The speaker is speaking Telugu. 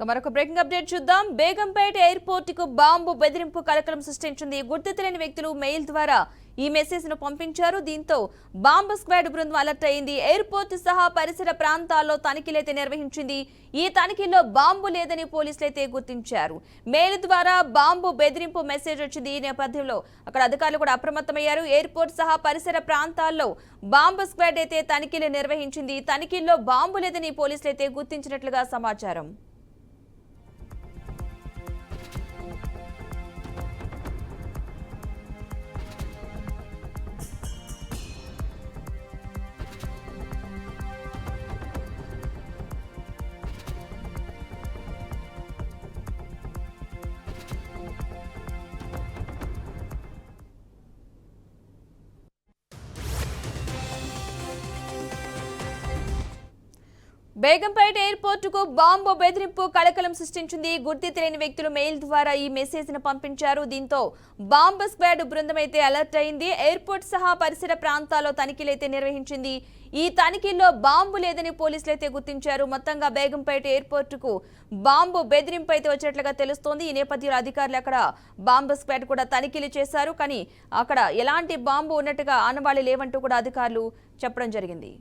మరొక బ్రేకింగ్ అప్డేట్ చూద్దాం. బేగంపేట ఎయిర్పోర్ట్ కు బాంబు బెదిరింపు కలకలం సృష్టించింది. గుర్తు తెలియని వ్యక్తులు మెయిల్ ద్వారా ఈ మెసేజ్ ను పంపించారు. దీంతో బాంబు స్క్వాడ్ బృందం అలర్ట్ అయింది. ఎయిర్పోర్ట్ సహా పరిసర ప్రాంతాల్లో తనిఖీలైతే నిర్వహించింది. ఈ తనిఖీల్లో బాంబు లేదని పోలీసులైతే గుర్తించారు. మెయిల్ ద్వారా బాంబు బెదిరింపు మెసేజ్ వచ్చింది. ఈ నేపథ్యంలో అక్కడ అధికారులు కూడా అప్రమత్తమయ్యారు. ఎయిర్పోర్ట్ సహా పరిసర ప్రాంతాల్లో బాంబు స్క్వాడ్ అయితే తనిఖీలు నిర్వహించింది. తనిఖీల్లో బాంబు లేదని పోలీసులైతే గుర్తించినట్లుగా సమాచారం. బేగంపేట ఎయిర్పోర్ట్ కు బాంబు బెదిరింపు కలకలం సృష్టించింది. గుర్తు తెలియని వ్యక్తులు మెయిల్ ద్వారా ఈ మెసేజ్ ను పంపించారు. దీంతో బాంబు స్క్వాడ్ బృందం అయితే అలర్ట్ అయింది. ఎయిర్పోర్ట్ సహా పరిసర ప్రాంతాల్లో తనిఖీలైతే నిర్వహించింది. ఈ తనిఖీల్లో బాంబు లేదని పోలీసులు అయితే గుర్తించారు. మొత్తంగా బేగంపేట ఎయిర్పోర్ట్ కు బాంబు బెదిరింపు అయితే వచ్చినట్లుగా తెలుస్తోంది. ఈ నేపథ్యంలో అధికారులు అక్కడ బాంబు స్క్వాడ్ కూడా తనిఖీలు చేశారు. కానీ అక్కడ ఎలాంటి బాంబు ఉన్నట్టుగా ఆనవాళ్లు లేవంటూ కూడా అధికారులు చెప్పడం జరిగింది.